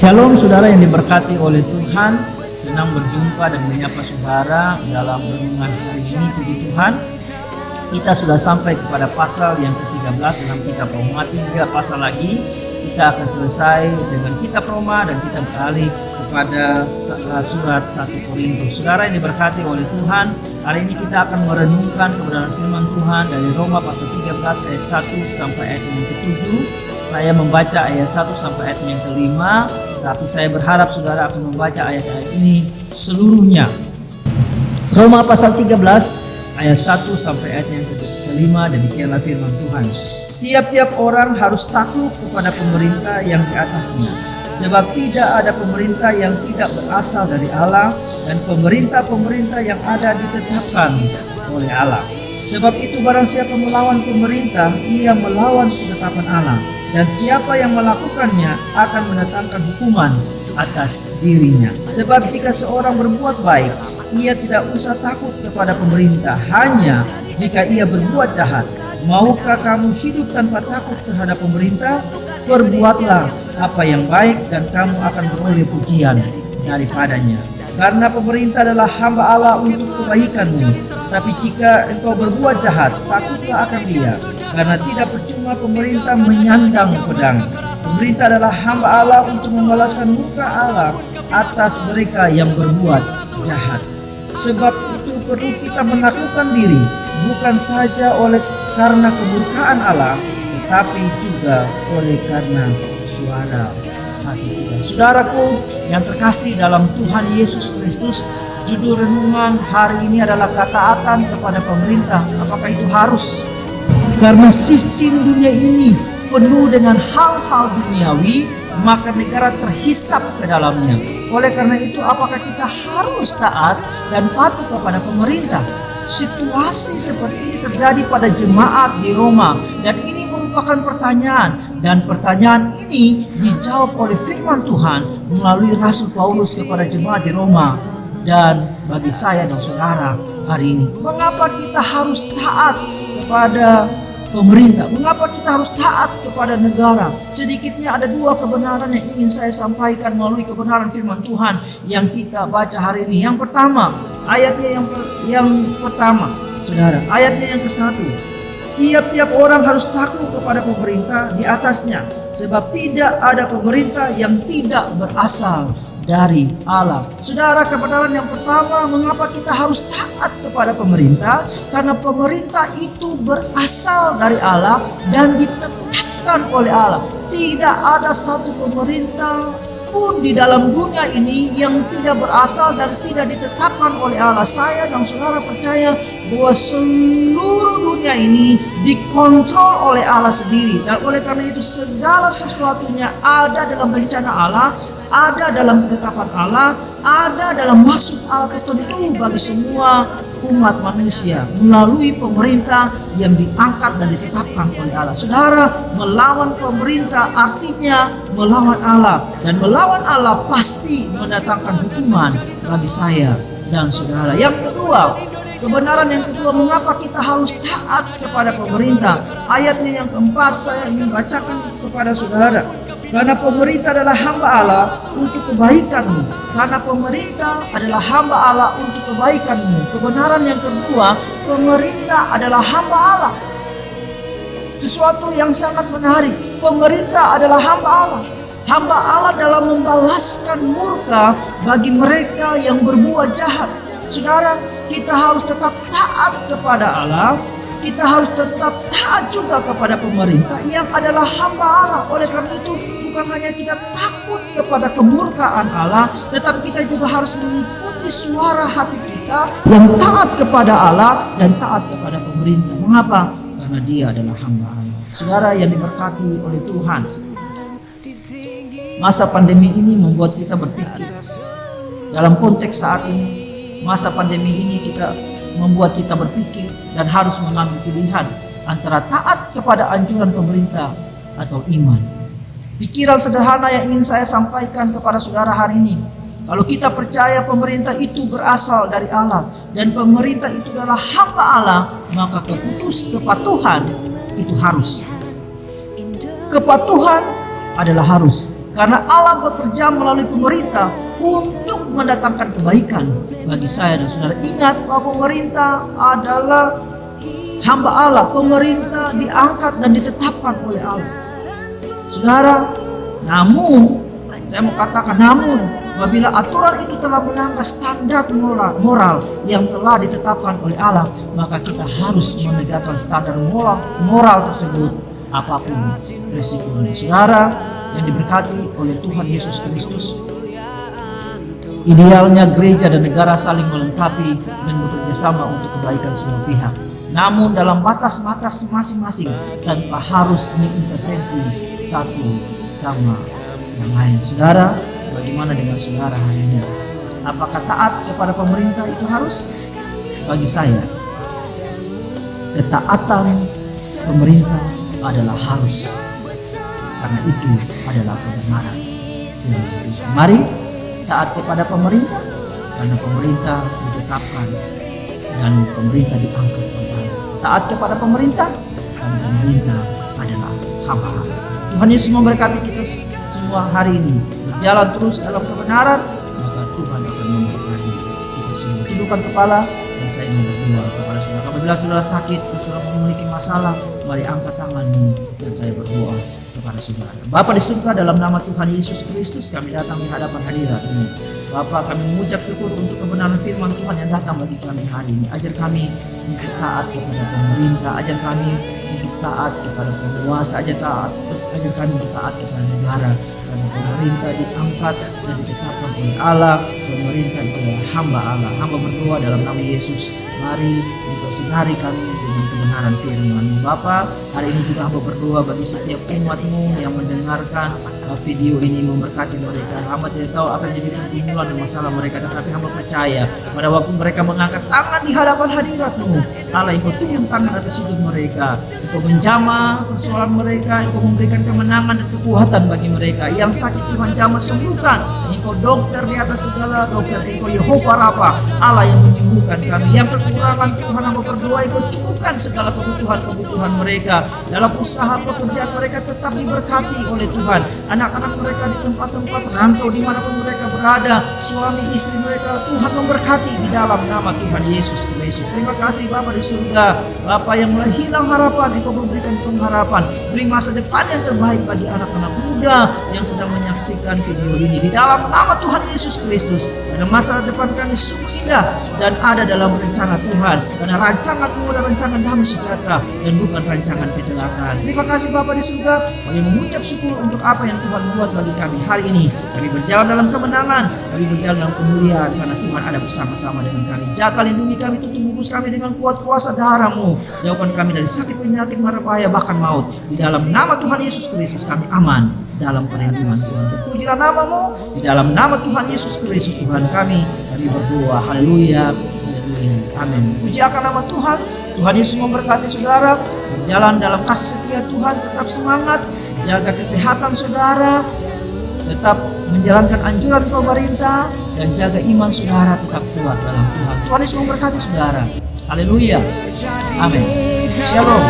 Shalom saudara yang diberkati oleh Tuhan. Senang berjumpa dan menyapa saudara dalam renungan hari ini. Puji Tuhan, kita sudah sampai kepada pasal yang ke-13 dalam kitab Roma. 3 pasal lagi kita akan selesai dengan kitab Roma dan kita beralih kepada surat 1 Korintus. Saudara yang diberkati oleh Tuhan, hari ini kita akan merenungkan kebenaran firman Tuhan dari Roma pasal 13 ayat 1 sampai ayat yang ke-7. Saya membaca ayat 1 sampai ayat yang ke-5, tapi saya berharap saudara akan membaca ayat-ayat ini seluruhnya. Roma pasal 13 ayat 1 sampai ayat yang ke-5, demikianlah firman Tuhan. Tiap-tiap orang harus takluk kepada pemerintah yang di atasnya, sebab tidak ada pemerintah yang tidak berasal dari Allah, dan pemerintah-pemerintah yang ada ditetapkan oleh Allah. Sebab itu barang siapa melawan pemerintah, ia melawan ketetapan Allah, dan siapa yang melakukannya akan mendatangkan hukuman atas dirinya. Sebab jika seorang berbuat baik, ia tidak usah takut kepada pemerintah, hanya jika ia berbuat jahat. Maukah kamu hidup tanpa takut terhadap pemerintah? Perbuatlah apa yang baik dan kamu akan beroleh pujian daripadanya. Karena pemerintah adalah hamba Allah untuk kebaikanmu. Tapi jika engkau berbuat jahat, takutlah akan dia, karena tidak percuma pemerintah menyandang pedang. Pemerintah adalah hamba Allah untuk membalaskan murka Allah atas mereka yang berbuat jahat. Sebab itu perlu kita menaklukkan diri, bukan saja karena kemurkaan Allah, tetapi juga karena suara hati kita. Saudaraku yang terkasih dalam Tuhan Yesus Kristus, judul renungan hari ini adalah ketaatan kepada pemerintah. Apakah itu harus? Karena sistem dunia ini penuh dengan hal-hal duniawi, maka negara terhisap ke dalamnya. Oleh karena itu, apakah kita harus taat dan patuh kepada pemerintah? Situasi seperti ini terjadi pada jemaat di Roma, dan ini merupakan pertanyaan, dan pertanyaan ini dijawab oleh firman Tuhan melalui Rasul Paulus kepada jemaat di Roma. Dan bagi saya dan saudara hari ini, mengapa kita harus taat kepada pemerintah? Mengapa kita harus taat kepada negara? Sedikitnya ada 2 kebenaran yang ingin saya sampaikan melalui kebenaran firman Tuhan yang kita baca hari ini. Yang pertama, ayatnya yang pertama, saudara, ayatnya yang ke-1. Tiap-tiap orang harus takluk kepada pemerintah di atasnya, sebab tidak ada pemerintah yang tidak berasal dari Allah. Saudara, kebenaran yang pertama, mengapa kita harus taat kepada pemerintah? Karena pemerintah itu berasal dari Allah dan ditetapkan oleh Allah. Tidak ada satu pemerintah pun di dalam dunia ini yang tidak berasal dan tidak ditetapkan oleh Allah. Saya dan saudara percaya bahwa seluruh dunia ini dikontrol oleh Allah sendiri, dan oleh karena itu segala sesuatunya ada dalam rencana Allah, ada dalam ketetapan Allah, ada dalam maksud Allah tertentu bagi semua umat manusia melalui pemerintah yang diangkat dan ditetapkan oleh Allah. Saudara, melawan pemerintah artinya melawan Allah, dan melawan Allah pasti mendatangkan hukuman bagi saya dan saudara. Yang kedua, kebenaran yang kedua, mengapa kita harus taat kepada pemerintah? Ayatnya yang keempat saya ingin bacakan kepada saudara. Karena pemerintah adalah hamba Allah untuk kebaikanmu. Karena pemerintah adalah hamba Allah untuk kebaikanmu. Kebenaran yang kedua, pemerintah adalah hamba Allah. Sesuatu yang sangat menarik. Pemerintah adalah hamba Allah. Hamba Allah dalam membalaskan murka bagi mereka yang berbuat jahat. Saudara, kita harus tetap taat kepada Allah. Kita harus tetap taat juga kepada pemerintah yang adalah hamba Allah. Oleh karena itu, bukan hanya kita takut kepada kemurkaan Allah, tetapi kita juga harus mengikuti suara hati kita yang taat kepada Allah dan taat kepada pemerintah. Mengapa? Karena dia adalah hamba Allah. Saudara yang diberkati oleh Tuhan, masa pandemi ini membuat kita berpikir. Dalam konteks saat ini, masa pandemi ini membuat kita berpikir dan harus mengambil pilihan antara taat kepada anjuran pemerintah atau iman. Pikiran sederhana yang ingin saya sampaikan kepada saudara hari ini. Kalau kita percaya pemerintah itu berasal dari Allah dan pemerintah itu adalah hamba Allah, maka kepatuhan itu harus. Kepatuhan adalah harus. Karena Allah bekerja melalui pemerintah untuk mendatangkan kebaikan bagi saya dan saudara. Ingat bahwa pemerintah adalah hamba Allah. Pemerintah diangkat dan ditetapkan oleh Allah. Saudara, namun saya mau katakan, namun apabila aturan itu telah melanggar standar moral yang telah ditetapkan oleh Allah, maka kita harus menegakkan standar moral tersebut apapun resikonya. Saudara yang diberkati oleh Tuhan Yesus Kristus, idealnya gereja dan negara saling melengkapi dan bekerja sama untuk kebaikan semua pihak, namun dalam batas-batas masing-masing tanpa harus mengintervensi satu sama yang lain. Saudara, bagaimana dengan saudara hari ini? Apakah taat kepada pemerintah itu harus? Bagi saya, ketaatan pemerintah adalah harus, karena itu adalah kebenaran. Mari taat kepada pemerintah, karena pemerintah ditetapkan dan pemerintah diangkat oleh Allah. Taat kepada pemerintah, karena pemerintah adalah hamba Allah. Tuhan Yesus memberkati kita semua hari ini. Berjalan terus dalam kebenaran, maka Tuhan akan memberkati kita semua. Tundukkan kepala dan saya mau berdoa kepada saudara. Apabila saudara sakit, saudara memiliki masalah, mari angkat tanganmu dan saya berdoa kepada saudara. Bapa di surga, dalam nama Tuhan Yesus Kristus kami datang di hadapan hadirat-Mu. Bapa, kami mengucap syukur untuk kebenaran firman Tuhan yang datang bagi kami hari ini. Ajar kami untuk taat kepada pemerintah, ajar kami untuk taat kepada penguasa, ajar kami untuk taat kepada negara. Karena pemerintah diangkat dan ditetapkan oleh Allah. Pemerintah itu adalah hamba Allah. Hamba berdoa dalam nama Yesus. Mari engkau sinari kami dengan kebenaran firman. Bapa, hari ini juga hamba berdoa bagi setiap umat-Mu yang mendengarkan video ini, memberkati mereka. Hamba tidak tahu apa yang jadi pergumulan dan masalah mereka, tetapi hamba percaya pada waktu mereka mengangkat tangan di hadapan hadirat-Mu, Allah, Engkau turun tangan atas hidup mereka, Engkau menjamah persoalan mereka, Engkau memberikan kemenangan dan kekuatan bagi mereka. Yang sakit Tuhan jamah sembuhkan. Engkau dokter di atas segala dokter, Engkau Yehova Rafa, Allah yang menyembuhkan kami. Yang kekurangan Tuhan, hamba berdoa Engkau cukupkan segala kebutuhan mereka. Dalam usaha pekerjaan mereka tetap diberkati oleh Tuhan. Anak-anak mereka di tempat-tempat rantau dimanapun mereka berada, suami istri mereka, Tuhan memberkati di dalam nama Tuhan Yesus Kristus. Terima kasih Bapa di surga, Bapa yang mulai hilang harapan, Engkau memberikan pengharapan, beri masa depan yang terbaik bagi anak-anak muda yang sedang menyaksikan video ini. Di dalam nama Tuhan Yesus Kristus, karena masa depan kami sungguh indah dan ada dalam rencana Tuhan, karena rancangan-Mu adalah rancangan damai sejahtera dan bukan rancangan kecelakaan. Terima kasih Bapa di surga, kami mengucap syukur untuk apa yang Tuhan buat bagi kami hari ini. Kami berjalan dalam kemenangan, kami berjalan dalam kemuliaan, karena Tuhan ada bersama-sama dengan kami. Jaga, lindungi kami, tutup bungkus kami dengan kuat kuasa darah-Mu. Jauhkan kami dari sakit, penyakit, mara bahaya, bahkan maut. Di dalam nama Tuhan Yesus Kristus kami aman dalam perlindungan Tuhan. Terpujilah nama-Mu. Di dalam nama Tuhan Yesus Kristus Tuhan kami berdoa. Haleluya, haleluya, amin. Puji akan nama Tuhan. Tuhan Yesus memberkati saudara. Berjalan dalam kasih setia Tuhan, tetap semangat. Jaga kesehatan saudara, tetap menjalankan anjuran pemerintah, dan jaga iman saudara tetap kuat dalam Tuhan. Tuhan Yesus memberkati saudara. Haleluya. Amin. Shalom.